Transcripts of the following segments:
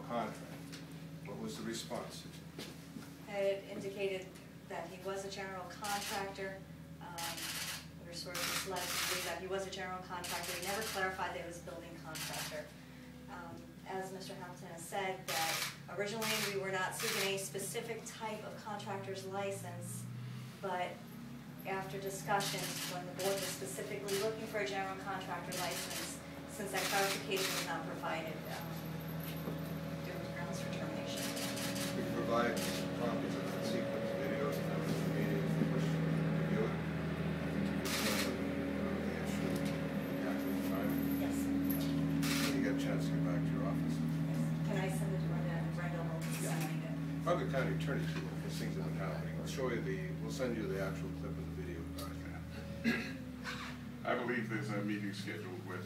contractor. What was the response? It indicated that he was a general contractor. We were sort of misled to believe that he was a general contractor. He never clarified that he was a building contractor. As Mr. Hamilton has said, that originally we were not seeking a specific type of contractor's license, but after discussions, when the board was specifically looking for a general contractor license, since that clarification was not provided, there was grounds for termination. We provide copies of the sequence videos and members of the meeting if you wish to review it. I think you can the issue at the actual time. Yes. When you get a chance to get back to your office. Yes. Can I send it to Brenda? Will sign it? Probably county attorney too, because things have been happening. We'll send you the actual clip of the video. I believe there's a meeting scheduled with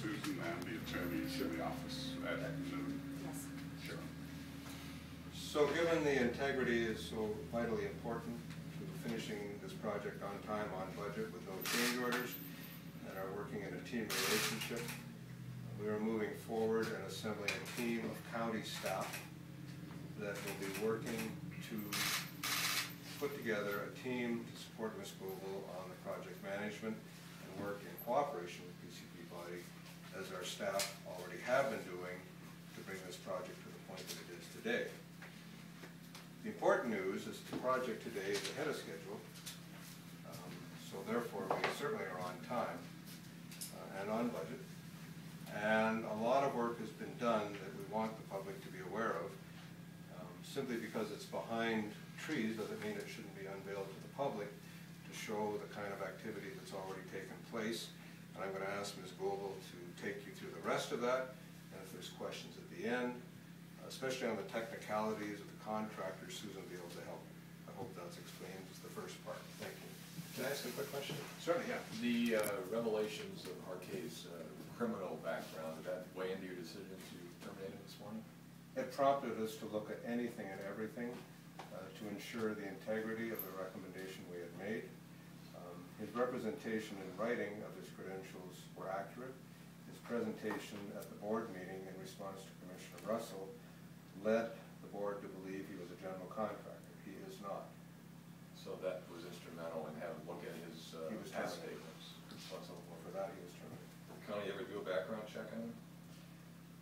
Susan and the attorneys in the office at noon. Yes. Sure. So given the integrity is so vitally important to finishing this project on time, on budget, with no change orders, and are working in a team relationship, we are moving forward and assembling a team of county staff that will be working to put together a team to support Ms. Goebel on the project management and work in cooperation with PCP Body, as our staff already have been doing, to bring this project to the point that it is today. The important news is the project today is ahead of schedule, so therefore we certainly are on time and on budget. And a lot of work has been done that we want the public to be aware of. Simply because it's behind trees doesn't mean it shouldn't be unveiled to the public to show the kind of activity that's already taken place. And I'm going to ask Ms. Goebel to take you through the rest of that, and if there's questions at the end, especially on the technicalities of the contractor, Susan will be able to help. I hope that's explained as the first part. Thank you. Can I ask a quick question? Certainly, yeah. The revelations of Harkey's criminal background, did that weigh into your decision to terminate him this morning? It prompted us to look at anything and everything to ensure the integrity of the recommendation we had made. His representation in writing of his credentials were accurate. His presentation at the board meeting in response to Commissioner Russell led the board to believe he was a general contractor. He is not. So that was instrumental in having a look at his past statements. For that, he was terminated. Did the county ever do a background check on him?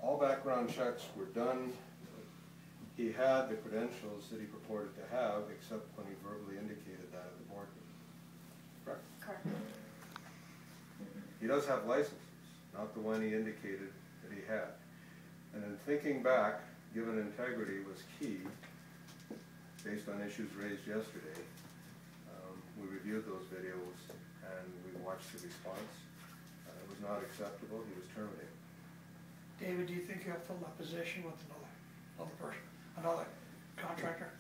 All background checks were done. He had the credentials that he purported to have, except when he verbally indicated that at the board meeting. Correct? Correct. He does have licenses, not the one he indicated that he had. And in thinking back, given integrity was key, based on issues raised yesterday, we reviewed those videos and we watched the response. It was not acceptable. He was terminated. David, do you think you'll fill that position with another person, another contractor?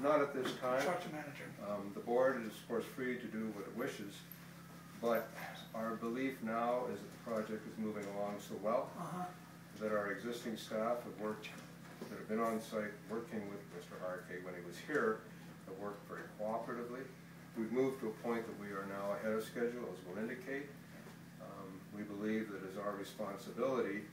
Not at this time. Construction manager. The board is, of course, free to do what it wishes, but our belief now is that the project is moving along so well that our existing staff that have been on site working with Mr. Harkey when he was here, have worked very cooperatively. We've moved to a point that we are now ahead of schedule, as we'll indicate. We believe that it's our responsibility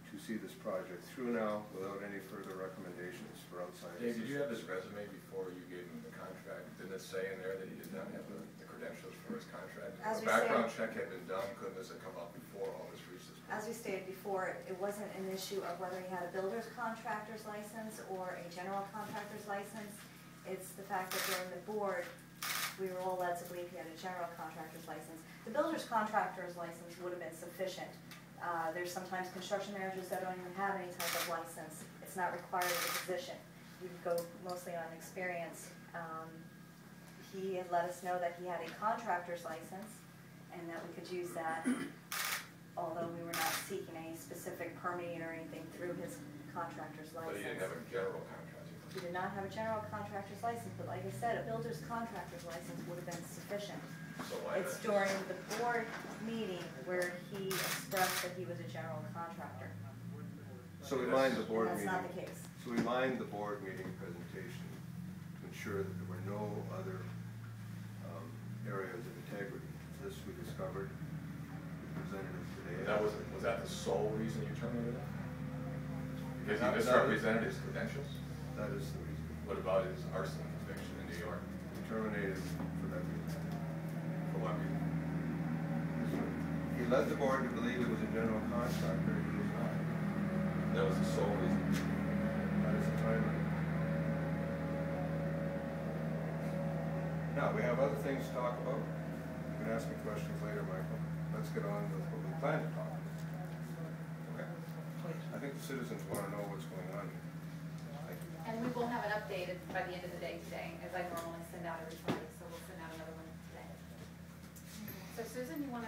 to see this project through now without any further recommendations for outside Dave, assistance. did you have his resume before you gave him the contract? Didn't it say in there that he did not have the credentials for his contract? As If we a background say- check had been done, couldn't this have come up before all this research? As we stated before, it wasn't an issue of whether he had a builder's contractor's license or a general contractor's license. It's the fact that during the board, we were all led to believe he had a general contractor's license. The builder's contractor's license would have been sufficient. There's sometimes construction managers that don't even have any type of license. It's not required of the position. We go mostly on experience. He had let us know that he had a contractor's license and that we could use that, although we were not seeking any specific permitting or anything through his contractor's license. But he didn't have a general contractor. He did not have a general contractor's license, but like I said, a builder's contractor's license would have been sufficient. So why It's not? during the board meeting where he expressed that he was a general contractor. So we mind the board And that's meeting. not the case. So we mind the board meeting presentation to ensure that there were no other areas of integrity. This we discovered, we presented it today. That was that the sole reason you terminated him? Because he misrepresented his credentials? That is the reason. What about his arson conviction in New York? Terminated for that reason. For what reason? He led the board to believe it was a general contractor, he was not. That was the sole reason. That is the time. Now, we have other things to talk about. You can ask me questions later, Michael. Let's get on with what we plan to talk about. Okay. Please. I think the citizens want to know what's going on here. Thank you. And we will have an update by the end of the day today, as I normally send out every Friday, so we'll send out another one today. So Susan, you want to